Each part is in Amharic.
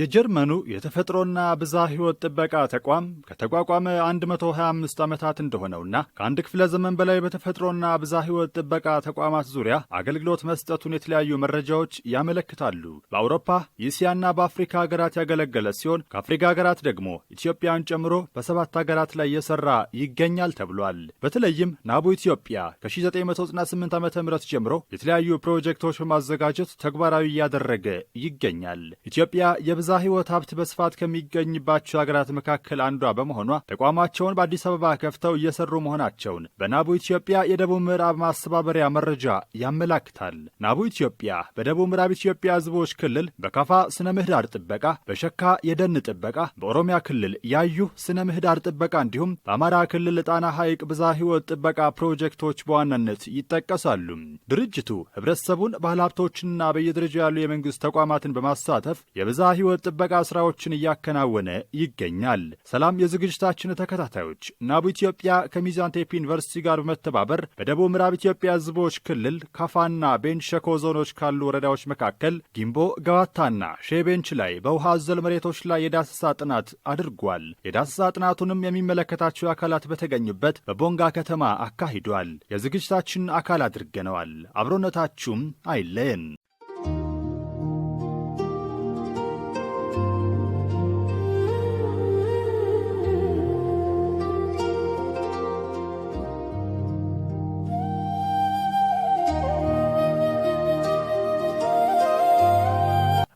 የጀርመኑ የተፈጥሮና ብዝሃ ሕይወት ጥበቃ ተቋም ከተቋቋመ 125 ዓመታት እንደሆነውና ከአንድ ክፍለ ዘመን በላይ በተፈጥሮና ብዝሃ ሕይወት ጥበቃ ተቋማት ዙሪያ አገልግሎት መስጠቱን የተለያዩ መረጃዎች ያመለክታሉ። በአውሮፓ፣ እስያና በአፍሪካ ሀገራት ያገለገለ ሲሆን ከአፍሪካ ሀገራት ደግሞ ኢትዮጵያን ጨምሮ በ7 ሀገራት ላይ የሰራ ይገኛል ተብሏል። በተለይም ናቡ ኢትዮጵያ ከ1998 ዓ.ም ጀምሮ የተለያዩ ፕሮጀክቶች በማዘጋጀት ተግባራዊ እያደረገ ይገኛል። ኢትዮጵያ የብዝሃ ሕይወት ሀብት በስፋት ከሚገኝባቸው ሀገራት መካከል አንዷ በመሆኗ ተቋማቸውን በአዲስ አበባ ከፍተው እየሰሩ መሆናቸውን በናቡ ኢትዮጵያ የደቡብ ምዕራብ ማስተባበሪያ መረጃ ያመላክታል። ናቡ ኢትዮጵያ በደቡብ ምዕራብ ኢትዮጵያ ሕዝቦች ክልል በካፋ ስነ ምህዳር ጥበቃ፣ በሸካ የደን ጥበቃ፣ በኦሮሚያ ክልል ያዩ ስነ ምህዳር ጥበቃ እንዲሁም በአማራ ክልል ጣና ሐይቅ ብዝሃ ሕይወት ጥበቃ ፕሮጀክቶች በዋናነት ይጠቀሳሉ። ድርጅቱ ህብረተሰቡን፣ ባለሀብቶችንና በየደረጃው ያሉ የመንግስት ተቋማትን በማሳተፍ የብዝሃ ሕይወት ጥበቃ ስራዎችን እያከናወነ ይገኛል። ሰላም የዝግጅታችን ተከታታዮች፣ ናቡ ኢትዮጵያ ከሚዛን ቴፒ ዩኒቨርሲቲ ጋር በመተባበር በደቡብ ምዕራብ ኢትዮጵያ ህዝቦች ክልል ካፋና ቤንች ሸኮ ዞኖች ካሉ ወረዳዎች መካከል ጊምቦ፣ ገዋታና ሼቤንች ላይ በውሃ አዘል መሬቶች ላይ የዳሰሳ ጥናት አድርጓል። የዳሰሳ ጥናቱንም የሚመለከታቸው አካላት በተገኙበት በቦንጋ ከተማ አካሂዷል። የዝግጅታችን አካል አድርገነዋል። አብሮነታችሁም አይለየን።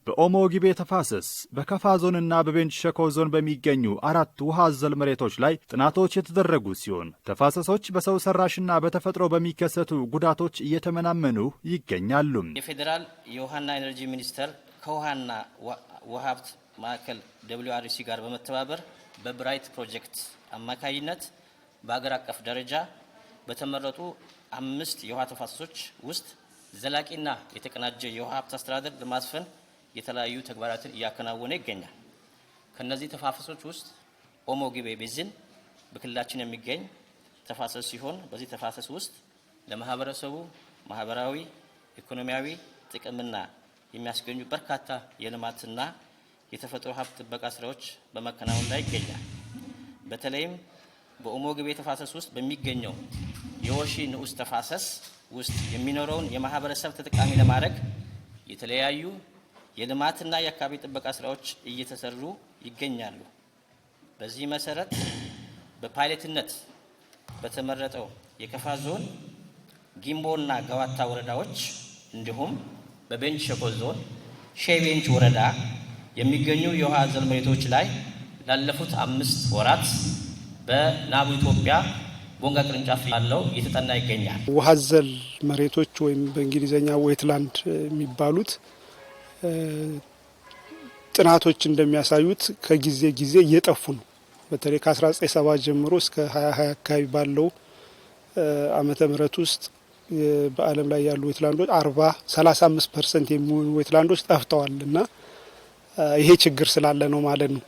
በኦሞ ጊቤ ተፋሰስ በከፋ ዞንና በቤንች ሸኮ ዞን በሚገኙ 4 ውሃ አዘል መሬቶች ላይ ጥናቶች የተደረጉ ሲሆን ተፋሰሶች በሰው ሰራሽና በተፈጥሮ በሚከሰቱ ጉዳቶች እየተመናመኑ ይገኛሉ። የፌዴራል የውሃና ኤነርጂ ሚኒስቴር ከውሃና ውሃ ሀብት ማዕከል WRC ጋር በመተባበር በብራይት ፕሮጀክት አማካይነት በአገር አቀፍ ደረጃ በተመረጡ 5 የውሃ ተፋሰሶች ውስጥ ዘላቂና የተቀናጀ የውሃ ሀብት አስተዳደር ለማስፈን የተለያዩ ተግባራትን እያከናወነ ይገኛል። ከነዚህ ተፋሰሶች ውስጥ ኦሞ ጊቤ ቤዝን በክልላችን የሚገኝ ተፋሰስ ሲሆን በዚህ ተፋሰስ ውስጥ ለማህበረሰቡ ማህበራዊ፣ ኢኮኖሚያዊ ጥቅምና የሚያስገኙ በርካታ የልማትና የተፈጥሮ ሀብት ጥበቃ ስራዎች በመከናወን ላይ ይገኛል። በተለይም በኦሞ ጊቤ ተፋሰስ ውስጥ በሚገኘው የወሺ ንዑስ ተፋሰስ ውስጥ የሚኖረውን የማህበረሰብ ተጠቃሚ ለማድረግ የተለያዩ የልማትና የአካባቢ ጥበቃ ስራዎች እየተሰሩ ይገኛሉ። በዚህ መሰረት በፓይለትነት በተመረጠው የከፋ ዞን ጊምቦና ገዋታ ወረዳዎች እንዲሁም በቤንች ሸኮ ዞን ሼቤንች ወረዳ የሚገኙ የውሃ አዘል መሬቶች ላይ ላለፉት 5 ወራት በናቡ ኢትዮጵያ ቦንጋ ቅርንጫፍ ያለው እየተጠና ይገኛል። ውሃ አዘል መሬቶች ወይም በእንግሊዝኛ ዌትላንድ የሚባሉት ጥናቶች እንደሚያሳዩት ከጊዜ ጊዜ እየጠፉ ነው። በተለይ ከ1970 ጀምሮ እስከ 2020 አካባቢ ባለው ዓመተ ምህረት ውስጥ በዓለም ላይ ያሉ ዌትላንዶች 35% የሚሆኑ ዌትላንዶች ጠፍተዋል እና ይሄ ችግር ስላለ ነው ማለት ነው።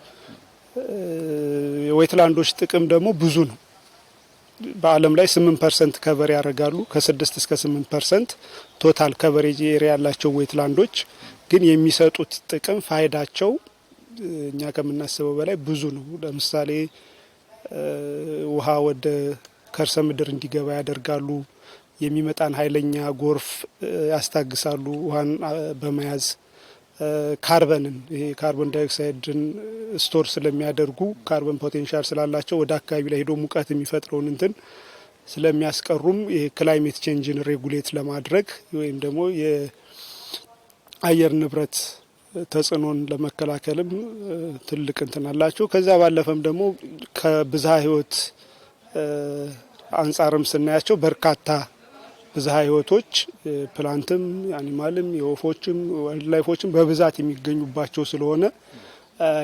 የዌትላንዶች ጥቅም ደግሞ ብዙ ነው። በዓለም ላይ 8% ከቨር ያደርጋሉ። ከ6 እስከ 8% ቶታል ከቨሬጅ ኤሪያ ያላቸው ዌትላንዶች ግን የሚሰጡት ጥቅም ፋይዳቸው እኛ ከምናስበው በላይ ብዙ ነው። ለምሳሌ ውሃ ወደ ከርሰ ምድር እንዲገባ ያደርጋሉ። የሚመጣን ኃይለኛ ጎርፍ ያስታግሳሉ። ውሃን በመያዝ ካርበንን ይሄ ካርቦን ዳይኦክሳይድን ስቶር ስለሚያደርጉ ካርበን ፖቴንሻል ስላላቸው ወደ አካባቢ ላይ ሄዶ ሙቀት የሚፈጥረውን እንትን ስለሚያስቀሩም ይሄ ክላይሜት ቼንጅን ሬጉሌት ለማድረግ ወይም ደግሞ የአየር ንብረት ተጽዕኖን ለመከላከልም ትልቅ እንትን አላቸው። ከዛ ባለፈም ደግሞ ከብዝሃ ሕይወት አንጻርም ስናያቸው በርካታ ብዝሃ ሕይወቶች ፕላንትም፣ አኒማልም፣ የወፎችም ዋይልድ ላይፎችም በብዛት የሚገኙባቸው ስለሆነ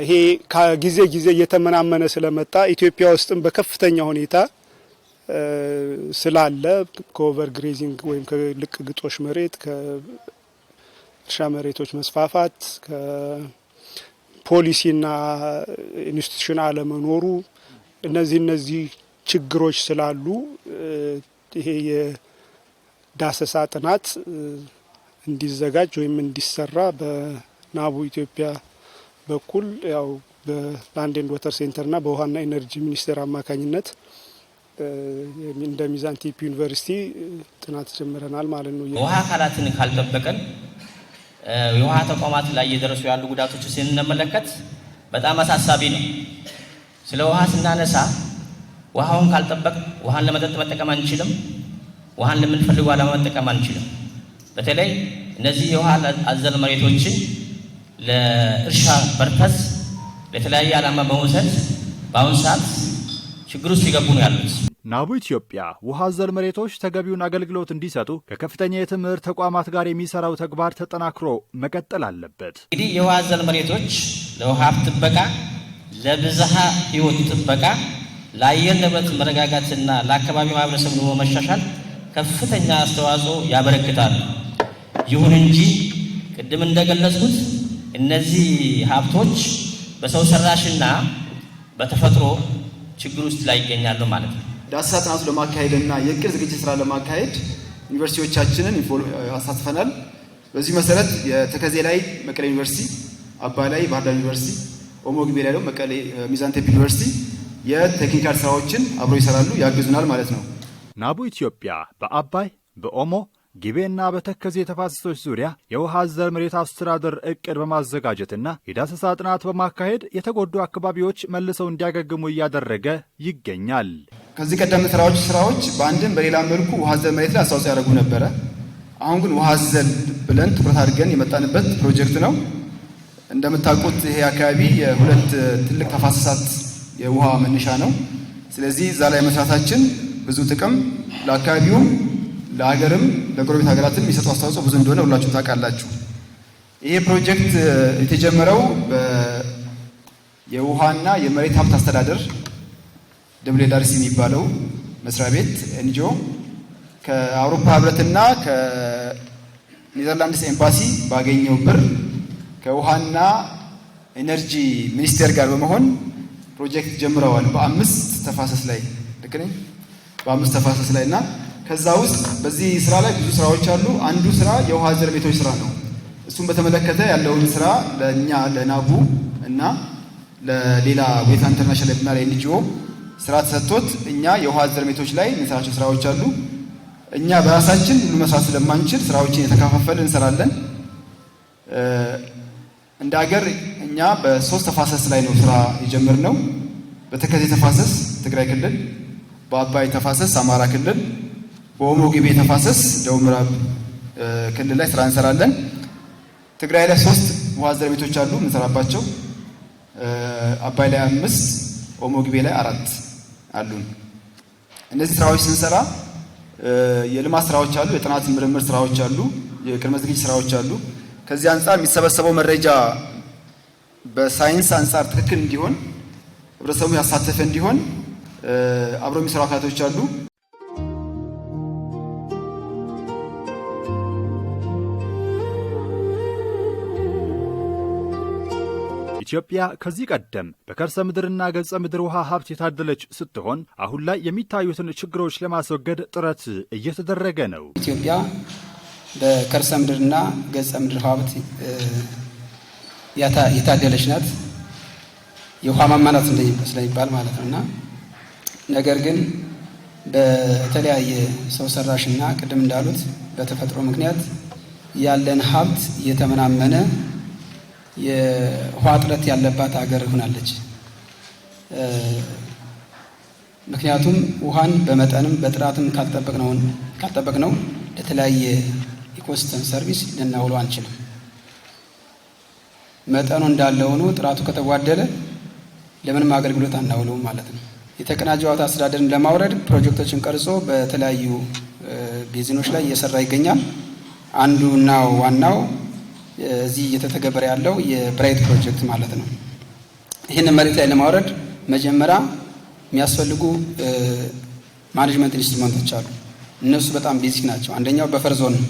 ይሄ ከጊዜ ጊዜ እየተመናመነ ስለመጣ ኢትዮጵያ ውስጥም በከፍተኛ ሁኔታ ስላለ ከኦቨር ግሬዚንግ ወይም ከልቅ ግጦሽ መሬት እርሻ መሬቶች መስፋፋት ከፖሊሲና ኢንስቲትዩሽን አለመኖሩ እነዚህ ችግሮች ስላሉ ይሄ የዳሰሳ ጥናት እንዲዘጋጅ ወይም እንዲሰራ በናቡ ኢትዮጵያ በኩል ያው በላንድ ኤንድ ወተር ሴንተርና በውሃና ኢነርጂ ሚኒስቴር አማካኝነት እንደ ሚዛን ቴፒ ዩኒቨርሲቲ ጥናት ጀምረናል ማለት ነው። ውሃ አካላትን ካልጠበቀን የውሃ ተቋማት ላይ እየደረሱ ያሉ ጉዳቶች ስንመለከት በጣም አሳሳቢ ነው። ስለ ውሃ ስናነሳ ውሃውን ካልጠበቅ ውሃን ለመጠጥ መጠቀም አንችልም። ውሃን ለምንፈልገው ዓላማ መጠቀም አንችልም። በተለይ እነዚህ የውሃ አዘል መሬቶችን ለእርሻ ፐርፐዝ ለተለያየ ዓላማ በመውሰድ በአሁኑ ሰዓት ችግር ውስጥ ይገቡ ነው ያሉት። ናቡ ኢትዮጵያ ውሃ አዘል መሬቶች ተገቢውን አገልግሎት እንዲሰጡ ከከፍተኛ የትምህርት ተቋማት ጋር የሚሰራው ተግባር ተጠናክሮ መቀጠል አለበት። እንግዲህ የውሃ አዘል መሬቶች ለውሃ ጥበቃ፣ ለብዝሃ ሕይወት ጥበቃ፣ ለአየር ንብረት መረጋጋትና ለአካባቢ ማህበረሰብ ኑሮ መሻሻል ከፍተኛ አስተዋጽኦ ያበረክታሉ። ይሁን እንጂ ቅድም እንደገለጽኩት እነዚህ ሀብቶች በሰው ሰራሽና በተፈጥሮ ችግር ውስጥ ላይ ይገኛሉ ማለት ነው። ዳሰሳ ጥናቱ ለማካሄድና የእቅድ ዝግጅት ስራ ለማካሄድ ዩኒቨርሲቲዎቻችንን አሳትፈናል። በዚህ መሰረት የተከዜ ላይ መቀሌ ዩኒቨርሲቲ፣ አባይ ላይ ባህር ዳር ዩኒቨርሲቲ፣ ኦሞ ግቤ ላይ ደግሞ መቀሌ ሚዛን ቴፒ ዩኒቨርሲቲ የቴክኒካል ስራዎችን አብሮ ይሰራሉ፣ ያግዙናል ማለት ነው። ናቡ ኢትዮጵያ በአባይ በኦሞ ጊቤና በተከዜ ተፋሰሶች ዙሪያ የውሃ አዘል መሬት አስተዳደር እቅድ በማዘጋጀትና የዳሰሳ ጥናት በማካሄድ የተጎዱ አካባቢዎች መልሰው እንዲያገግሙ እያደረገ ይገኛል። ከዚህ ቀደም ስራዎች በአንድም በሌላ መልኩ ውሃ አዘል መሬት ላይ አስተዋጽኦ ያደርጉ ነበረ። አሁን ግን ውሃ አዘል ብለን ትኩረት አድርገን የመጣንበት ፕሮጀክት ነው። እንደምታውቁት ይሄ አካባቢ የሁለት ትልቅ ተፋሰሳት የውሃ መነሻ ነው። ስለዚህ እዛ ላይ መስራታችን ብዙ ጥቅም ለአካባቢውም ለሀገርም ለጎረቤት ሀገራትም የሚሰጡ አስተዋጽኦ ብዙ እንደሆነ ሁላችሁም ታውቃላችሁ። ይሄ ፕሮጀክት የተጀመረው የውሃና የመሬት ሀብት አስተዳደር WRC የሚባለው መስሪያ ቤት ኤንጂኦ ከአውሮፓ ህብረትና ከኔዘርላንድስ ኤምባሲ ባገኘው ብር ከውሃና ኢነርጂ ሚኒስቴር ጋር በመሆን ፕሮጀክት ጀምረዋል። በ5 ተፋሰስ ላይ ልክ ነኝ? በ5 ተፋሰስ ላይ እና ከዛ ውስጥ በዚህ ስራ ላይ ብዙ ስራዎች አሉ። አንዱ ስራ የውሃ አዘል መሬቶች ስራ ነው። እሱም በተመለከተ ያለውን ስራ ለእኛ ለናቡ እና ለሌላ ዌታ ኢንተርናሽናል እና ለኤንጂኦ ስራ ተሰጥቶት እኛ የውሃ አዘል መሬቶች ላይ የምንሰራቸው ስራዎች አሉ። እኛ በራሳችን ሁሉ መስራት ስለማንችል ስራዎችን የተከፋፈልን እንሰራለን። እንደ ሀገር እኛ በ3 ተፋሰስ ላይ ነው ስራ የጀመርነው። በተከዜ ተፋሰስ ትግራይ ክልል፣ በአባይ ተፋሰስ አማራ ክልል፣ በኦሞ ግቤ ተፋሰስ ደቡብ ምዕራብ ክልል ላይ ስራ እንሰራለን። ትግራይ ላይ 3 ውሃ አዘል መሬቶች አሉ እንሰራባቸው። አባይ ላይ 5፣ ኦሞ ግቤ ላይ 4 አሉን። እነዚህ ስራዎች ስንሰራ የልማት ስራዎች አሉ፣ የጥናት ምርምር ስራዎች አሉ፣ የቅድመ ዝግጅት ስራዎች አሉ። ከዚህ አንጻር የሚሰበሰበው መረጃ በሳይንስ አንጻር ትክክል እንዲሆን ህብረተሰቡ ያሳተፈ እንዲሆን አብሮ የሚሰሩ አካላቶች አሉ። ኢትዮጵያ ከዚህ ቀደም በከርሰ ምድርና ገጸ ምድር ውሃ ሀብት የታደለች ስትሆን አሁን ላይ የሚታዩትን ችግሮች ለማስወገድ ጥረት እየተደረገ ነው። ኢትዮጵያ በከርሰ ምድርና ገጸ ምድር ሀብት የታደለች ናት። የውሃ ማማ ናት ስለሚባል ማለት ነውና ነገር ግን በተለያየ ሰው ሰራሽና ቅድም እንዳሉት በተፈጥሮ ምክንያት ያለን ሀብት እየተመናመነ የውሃ እጥረት ያለባት ሀገር ሆናለች። ምክንያቱም ውሃን በመጠንም በጥራትም ካልጠበቅነው ለተለያየ ኢኮሲስተም ሰርቪስ ልናውለው አንችልም። መጠኑ እንዳለ ሆኖ ጥራቱ ከተጓደለ ለምንም አገልግሎት አናውለውም ማለት ነው። የተቀናጀ ውሃ አስተዳደርን ለማውረድ ፕሮጀክቶችን ቀርጾ በተለያዩ ቤዚኖች ላይ እየሰራ ይገኛል። አንዱና ዋናው እዚህ እየተተገበረ ያለው የብራይት ፕሮጀክት ማለት ነው። ይህንን መሬት ላይ ለማውረድ መጀመሪያ የሚያስፈልጉ ማኔጅመንት ኢንስትሩመንቶች አሉ። እነሱ በጣም ቤዚክ ናቸው። አንደኛው በፈር ዞን ነው።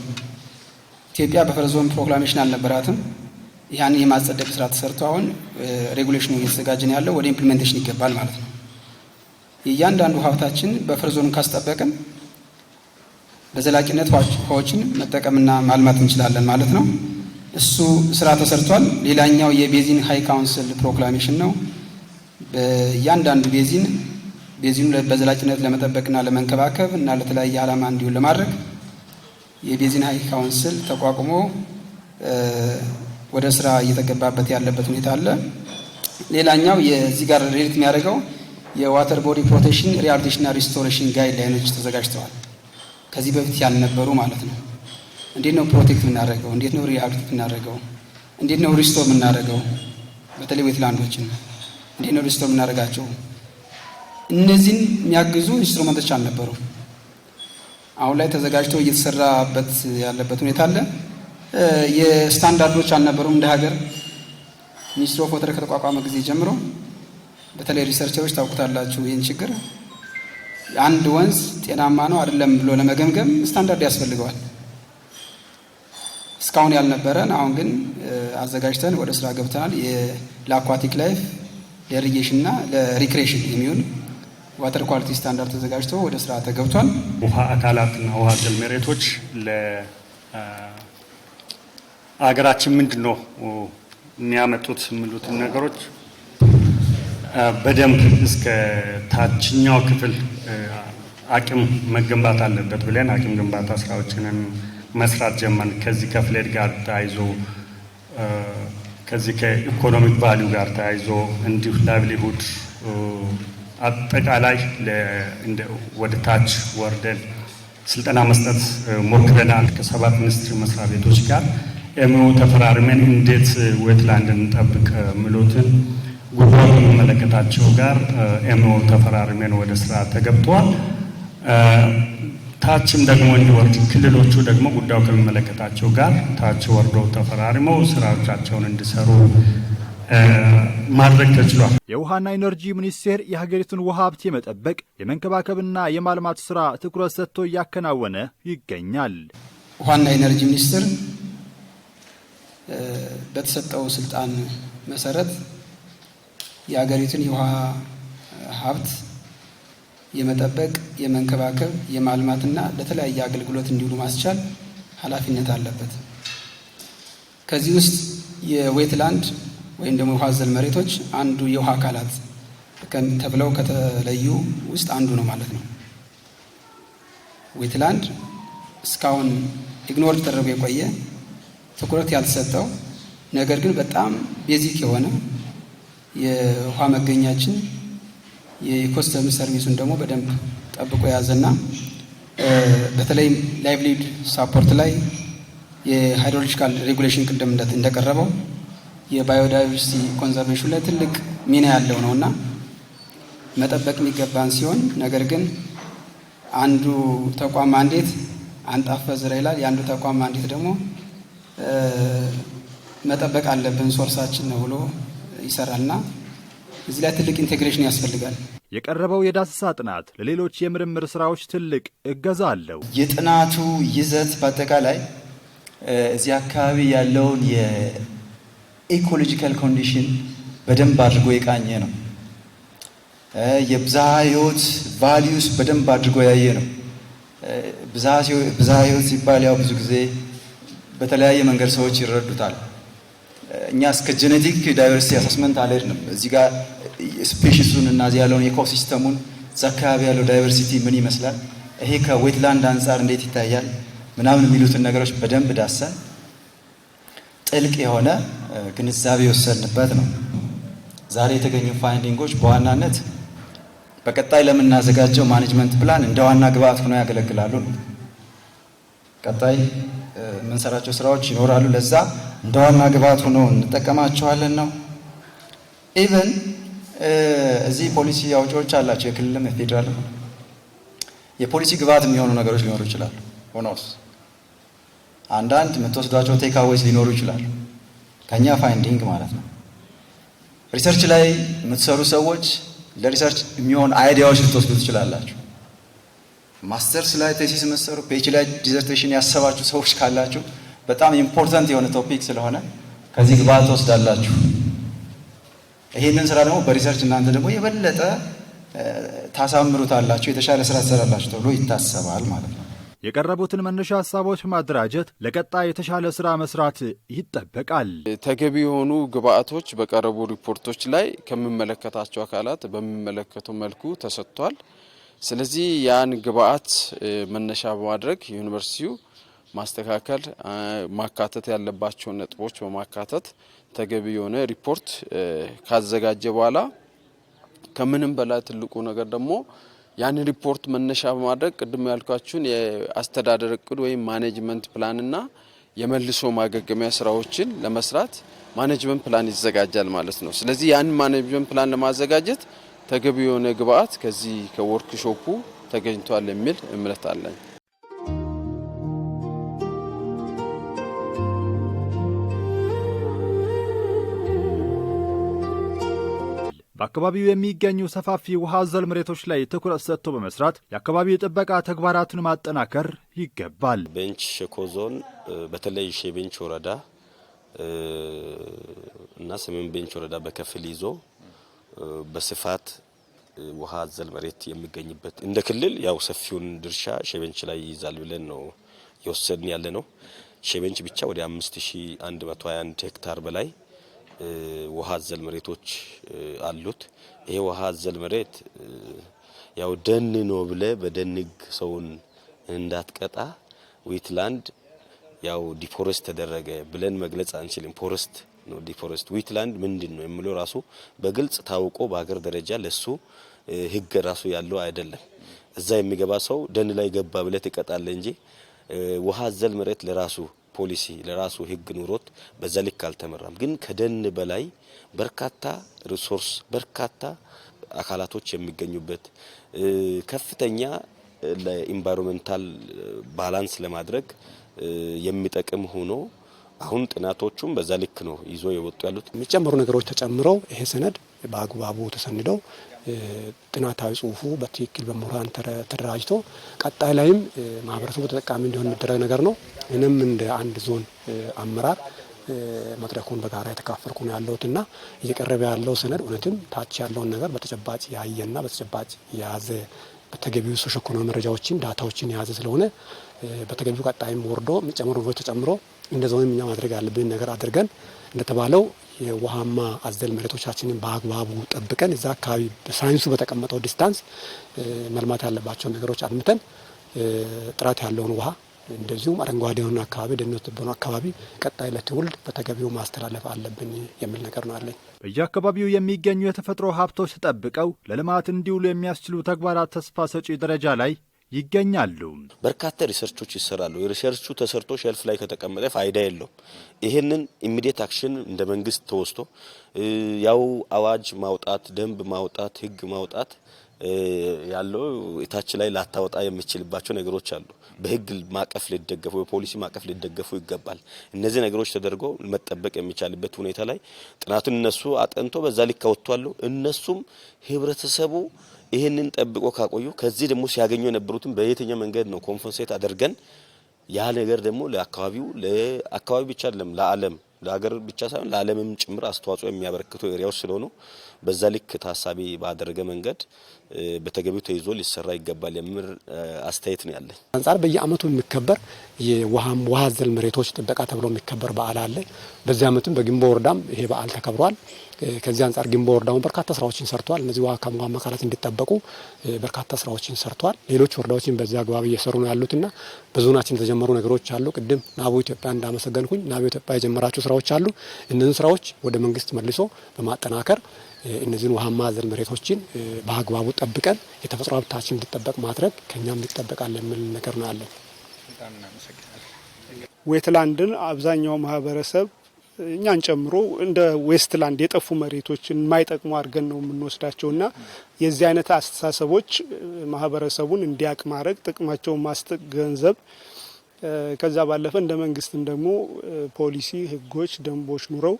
ኢትዮጵያ በፈር ዞን ፕሮክላሜሽን አልነበራትም። ያን የማጸደቅ ስራ ተሰርቶ አሁን ሬጉሌሽኑ እየተዘጋጀ ነው ያለው፣ ወደ ኢምፕሊሜንቴሽን ይገባል ማለት ነው። የእያንዳንዱ ሀብታችን በፈር ዞን ካስጠበቅን በዘላቂነት ውሃዎችን መጠቀምና ማልማት እንችላለን ማለት ነው። እሱ ስራ ተሰርቷል። ሌላኛው የቤዚን ሃይ ካውንስል ፕሮክላሜሽን ነው። በእያንዳንዱ ቤዚኑ በዘላቂነት ለመጠበቅና ለመንከባከብ እና ለተለያየ ዓላማ እንዲውል ለማድረግ የቤዚን ሃይ ካውንስል ተቋቁሞ ወደ ስራ እየተገባበት ያለበት ሁኔታ አለ። ሌላኛው የዚህ ጋር ሪሌት የሚያደርገው የዋተር ቦዲ ፕሮቴክሽን ሪሃቢሊቴሽንና ሪስቶሬሽን ጋይድ ላይኖች ተዘጋጅተዋል። ከዚህ በፊት ያልነበሩ ማለት ነው። እንዴት ነው ፕሮቴክት የምናደርገው? እንዴት ነው ሪሃቢሊቴት የምናደርገው? እንዴት ነው ሪስቶር የምናደርገው? በተለይ ዌትላንዶችን እንዴት ነው ሪስቶር የምናደርጋቸው? እነዚህን የሚያግዙ ኢንስትሩመንቶች አልነበሩ። አሁን ላይ ተዘጋጅቶ እየተሰራበት ያለበት ሁኔታ አለ። የስታንዳርዶች አልነበሩም እንደ ሀገር። ሚኒስትሪ ኦፍ ወተር ከተቋቋመ ጊዜ ጀምሮ በተለይ ሪሰርቸሮች ታውቁታላችሁ ይህን ችግር። አንድ ወንዝ ጤናማ ነው አይደለም ብሎ ለመገምገም ስታንዳርድ ያስፈልገዋል። እስካሁን ያልነበረን አሁን ግን አዘጋጅተን ወደ ስራ ገብተናል። ለአኳቲክ ላይፍ ለኢሪጌሽን እና ለሪክሬሽን የሚሆን ዋተር ኳሊቲ ስታንዳርድ ተዘጋጅቶ ወደ ስራ ተገብቷል። ውሃ አካላትና ውሃ አዘል መሬቶች ለአገራችን ምንድነው የሚያመጡት የሚሉትን ነገሮች በደንብ እስከ ታችኛው ክፍል አቅም መገንባት አለበት ብለን አቅም ግንባታ ስራዎችንን መስራት ጀመርን። ከዚህ ከፍሌድ ጋር ተያይዞ ከዚህ ከኢኮኖሚክ ቫሊዩ ጋር ተያይዞ እንዲሁ ላይቭሊሁድ አጠቃላይ ወደ ታች ወርደን ስልጠና መስጠት ሞክረናል። ከ7 ሚኒስትሪ መስሪያ ቤቶች ጋር ኤምኦ ተፈራርመን እንዴት ዌትላንድን እንጠብቅ ምሎትን ጉዳዩ ከሚመለከታቸው ጋር ኤምኦ ተፈራርመን ወደ ስራ ተገብቷል። ታችም ደግሞ እንዲወርድ ክልሎቹ ደግሞ ጉዳዩ ከሚመለከታቸው ጋር ታች ወርደው ተፈራርመው ስራዎቻቸውን እንዲሰሩ ማድረግ ተችሏል። የውሃና ኢነርጂ ሚኒስቴር የሀገሪቱን ውሃ ሀብት የመጠበቅ የመንከባከብና የማልማት ስራ ትኩረት ሰጥቶ እያከናወነ ይገኛል። ውሃና ኢነርጂ ሚኒስቴር በተሰጠው ስልጣን መሰረት የሀገሪቱን የውሃ ሀብት የመጠበቅ የመንከባከብ የማልማትና ለተለያየ አገልግሎት እንዲውሉ ማስቻል ኃላፊነት አለበት። ከዚህ ውስጥ የዌትላንድ ወይም ደግሞ ውሃ አዘል መሬቶች አንዱ የውሃ አካላት ተብለው ከተለዩ ውስጥ አንዱ ነው ማለት ነው። ዌትላንድ እስካሁን ኢግኖር ተደርጎ የቆየ ትኩረት ያልተሰጠው ነገር ግን በጣም ቤዚክ የሆነ የውሃ መገኛችን የኢኮሲስተም ሰርቪሱን ደግሞ በደንብ ጠብቆ የያዘና በተለይ ላይቭሊሁድ ሳፖርት ላይ የሃይድሮሎጂካል ሬጉሌሽን ቅድም እንደቀረበው የባዮዳይቨርሲቲ ኮንዘርቬሽን ላይ ትልቅ ሚና ያለው ነውና መጠበቅ የሚገባን ሲሆን ነገር ግን አንዱ ተቋም ማንዴት አንጣፈ ዝራ ይላል። የአንዱ ተቋም ማንዴት ደግሞ መጠበቅ አለብን ሶርሳችን ነው ብሎ ይሰራልና እዚህ ላይ ትልቅ ኢንቴግሬሽን ያስፈልጋል። የቀረበው የዳሰሳ ጥናት ለሌሎች የምርምር ስራዎች ትልቅ እገዛ አለው። የጥናቱ ይዘት በአጠቃላይ እዚህ አካባቢ ያለውን የኢኮሎጂካል ኮንዲሽን በደንብ አድርጎ የቃኘ ነው። የብዝሃ ሕይወት ቫሊዩስ በደንብ አድርጎ ያየ ነው። ብዝሃ ሕይወት ሲባል ያው ብዙ ጊዜ በተለያየ መንገድ ሰዎች ይረዱታል። እኛ እስከ ጄኔቲክ ዳይቨርሲቲ አሰስመንት አልሄድንም። እዚህ ጋር ስፔሺሱን እና እዚህ ያለውን ኢኮሲስተሙን እዛ አካባቢ ያለው ዳይቨርሲቲ ምን ይመስላል፣ ይሄ ከዌትላንድ አንጻር እንዴት ይታያል ምናምን የሚሉትን ነገሮች በደንብ ዳሰን ጥልቅ የሆነ ግንዛቤ የወሰድንበት ነው። ዛሬ የተገኙ ፋይንዲንጎች በዋናነት በቀጣይ ለምናዘጋጀው ማኔጅመንት ፕላን እንደ ዋና ግብአት ሆነው ያገለግላሉ። ቀጣይ የምንሰራቸው ስራዎች ይኖራሉ። ለዛ እንደ ዋና ግብአት ሆነው እንጠቀማቸዋለን ነው። ኢቨን እዚህ ፖሊሲ አውጪዎች አላቸው፣ የክልልም የፌዴራልም። የፖሊሲ ግብአት የሚሆኑ ነገሮች ሊኖሩ ይችላሉ። ሆኖስ አንዳንድ የምትወስዷቸው ቴካዌይስ ሊኖሩ ይችላሉ፣ ከኛ ፋይንዲንግ ማለት ነው። ሪሰርች ላይ የምትሰሩ ሰዎች ለሪሰርች የሚሆን አይዲያዎች ልትወስዱ ትችላላችሁ። ማስተርስ ላይ ቴሲስ የምትሰሩ ፒኤችዲ ላይ ዲዘርቴሽን ያሰባችሁ ሰዎች ካላችሁ በጣም ኢምፖርታንት የሆነ ቶፒክ ስለሆነ ከዚህ ግብአት ትወስዳላችሁ። ይሄንን ስራ ደግሞ በሪሰርች እናንተ ደግሞ የበለጠ ታሳምሩታላችሁ፣ የተሻለ ስራ ትሰራላችሁ ተብሎ ይታሰባል ማለት ነው። የቀረቡትን መነሻ ሀሳቦች ማደራጀት ለቀጣይ የተሻለ ስራ መስራት ይጠበቃል። ተገቢ የሆኑ ግብአቶች በቀረቡ ሪፖርቶች ላይ ከሚመለከታቸው አካላት በሚመለከተው መልኩ ተሰጥቷል። ስለዚህ ያን ግብአት መነሻ በማድረግ ዩኒቨርሲቲው ማስተካከል ማካተት ያለባቸው ነጥቦች በማካተት ተገቢ የሆነ ሪፖርት ካዘጋጀ በኋላ ከምንም በላይ ትልቁ ነገር ደግሞ ያን ሪፖርት መነሻ በማድረግ ቅድም ያልኳችሁን የአስተዳደር እቅድ ወይም ማኔጅመንት ፕላንና የመልሶ ማገገሚያ ስራዎችን ለመስራት ማኔጅመንት ፕላን ይዘጋጃል ማለት ነው። ስለዚህ ያን ማኔጅመንት ፕላን ለማዘጋጀት ተገቢ የሆነ ግብአት ከዚህ ከወርክሾፑ ተገኝቷል የሚል እምነት አለኝ። በአካባቢው የሚገኙ ሰፋፊ ውሃ አዘል መሬቶች ላይ ትኩረት ሰጥቶ በመስራት የአካባቢ ጥበቃ ተግባራትን ማጠናከር ይገባል። ቤንች ሸኮ ዞን በተለይ ሼቤንች ወረዳ እና ሰሜን ቤንች ወረዳ በከፊል ይዞ በስፋት ውሃ አዘል መሬት የሚገኝበት እንደ ክልል ያው ሰፊውን ድርሻ ሼቤንች ላይ ይይዛል ብለን ነው የወሰድን ያለ ነው። ሼቤንች ብቻ ወደ 5121 ሄክታር በላይ ውሃ አዘል መሬቶች አሉት። ይሄ ውሃ አዘል መሬት ያው ደን ነው ብለ በደንግ ሰውን እንዳትቀጣ ዊትላንድ ያው ዲፎረስት ተደረገ ብለን መግለጽ አንችልም። ፎረስት ነው ዲፎረስት። ዊትላንድ ምንድነው የሚለው ራሱ በግልጽ ታውቆ በአገር ደረጃ ለሱ ህግ ራሱ ያለው አይደለም። እዛ የሚገባ ሰው ደን ላይ ገባ ብለ ትቀጣለ እንጂ ውሃ አዘል መሬት ለራሱ ፖሊሲ ለራሱ ህግ ኑሮት በዛ ልክ አልተመራም። ግን ከደን በላይ በርካታ ሪሶርስ በርካታ አካላቶች የሚገኙበት ከፍተኛ ለኢንቫይሮንመንታል ባላንስ ለማድረግ የሚጠቅም ሆኖ አሁን ጥናቶቹም በዛ ልክ ነው ይዞ የወጡ ያሉት። የሚጨመሩ ነገሮች ተጨምረው ይሄ ሰነድ በአግባቡ ተሰንደው ጥናታዊ ጽሁፉ በትክክል በምሁራን ተደራጅቶ ቀጣይ ላይም ማህበረሰቡ ተጠቃሚ እንዲሆን የሚደረግ ነገር ነው። እኔም እንደ አንድ ዞን አመራር መድረኩን በጋራ የተካፈልኩ ነው ያለሁትና እየቀረበ ያለው ሰነድ እውነትም ታች ያለውን ነገር በተጨባጭ ያየና በተጨባጭ የያዘ በተገቢው ሶሾኢኮኖሚያዊ መረጃዎችን ዳታዎችን የያዘ ስለሆነ በተገቢው ቀጣይም ወርዶ የሚጨመሩ ነገሮች ተጨምሮ እንደ ዞንም እኛ ማድረግ ያለብን ነገር አድርገን እንደተባለው የውሃማ አዘል መሬቶቻችንን በአግባቡ ጠብቀን እዛ አካባቢ በሳይንሱ በተቀመጠው ዲስታንስ መልማት ያለባቸው ነገሮች አድምተን ጥራት ያለውን ውሃ እንደዚሁም አረንጓዴ የሆነ አካባቢ ደህንነት የተጠበቀ አካባቢ ቀጣይ ለትውልድ በተገቢው ማስተላለፍ አለብን የሚል ነገር ነው አለኝ። በየአካባቢው የሚገኙ የተፈጥሮ ሀብቶች ተጠብቀው ለልማት እንዲውሉ የሚያስችሉ ተግባራት ተስፋ ሰጪ ደረጃ ላይ ይገኛሉ። በርካታ ሪሰርቾች ይሰራሉ። የሪሰርቹ ተሰርቶ ሼልፍ ላይ ከተቀመጠ ፋይዳ የለውም። ይሄንን ኢሚዲየት አክሽን እንደ መንግስት ተወስቶ ያው አዋጅ ማውጣት፣ ደንብ ማውጣት፣ ህግ ማውጣት ያለው እታች ላይ ላታወጣ የሚችልባቸው ነገሮች አሉ። በህግ ማቀፍ ሊደገፉ በፖሊሲ ማቀፍ ሊደገፉ ይገባል። እነዚህ ነገሮች ተደርጎ መጠበቅ የሚቻልበት ሁኔታ ላይ ጥናቱን እነሱ አጠንቶ በዛ ልክ አወጥቷል። እነሱም ህብረተሰቡ ይሄንን ጠብቆ ካቆዩ ከዚህ ደግሞ ሲያገኙ የነበሩትን በየትኛው መንገድ ነው ኮምፐንሴት አድርገን ያ ነገር ደግሞ ለአካባቢው ብቻ አይደለም ለዓለም ለሀገር ብቻ ሳይሆን ለዓለምም ጭምር አስተዋጽኦ የሚያበረክቱ ኤሪያዎች ስለሆኑ በዛ ልክ ታሳቢ ባደረገ መንገድ በተገቢው ተይዞ ሊሰራ ይገባል የሚል አስተያየት ነው ያለኝ። አንጻር በየአመቱ የሚከበር የውሃ አዘል መሬቶች ጥበቃ ተብሎ የሚከበር በዓል አለ። በዚህ አመትም በግንቦ ወረዳም ይሄ በዓል ተከብሯል። ከዚህ አንጻር ግንቦ ወረዳው በርካታ ስራዎችን ሰርቷል። እነዚህ ውሃ ከውሃማ አካላት እንዲጠበቁ በርካታ ስራዎችን ሰርቷል። ሌሎች ወረዳዎችን በዚህ አግባብ እየሰሩ ነው ያሉትና በዞናችን የተጀመሩ ነገሮች አሉ። ቅድም ናቡ ኢትዮጵያ እንዳመሰገንኩኝ ናቡ ኢትዮጵያ የጀመራቸው ስራዎች አሉ። እነዚህ ስራዎች ወደ መንግስት መልሶ በማጠናከር እነዚህን ውሃማ አዘል መሬቶችን በአግባቡ ጠብቀን የተፈጥሮ ሀብታችን እንዲጠበቅ ማድረግ ከኛም ይጠበቃል የሚል ነገር ነው ያለን። ዌትላንድን አብዛኛው ማህበረሰብ እኛን ጨምሮ እንደ ዌስትላንድ የጠፉ መሬቶችን የማይጠቅሙ አድርገን ነው የምንወስዳቸውና የዚህ አይነት አስተሳሰቦች ማህበረሰቡን እንዲያቅ ማድረግ ጥቅማቸውን ማስገንዘብ ከዛ ባለፈ እንደ መንግስትም ደግሞ ፖሊሲ፣ ህጎች፣ ደንቦች ኑረው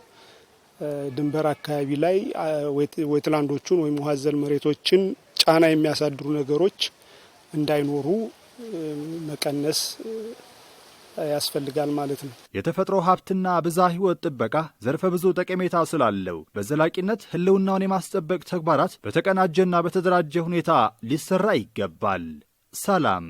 ድንበር አካባቢ ላይ ዌትላንዶቹን ወይም ውሃ አዘል መሬቶችን ጫና የሚያሳድሩ ነገሮች እንዳይኖሩ መቀነስ ያስፈልጋል ማለት ነው። የተፈጥሮ ሀብትና ብዝሃ ሕይወት ጥበቃ ዘርፈ ብዙ ጠቀሜታ ስላለው በዘላቂነት ህልውናውን የማስጠበቅ ተግባራት በተቀናጀና በተደራጀ ሁኔታ ሊሰራ ይገባል። ሰላም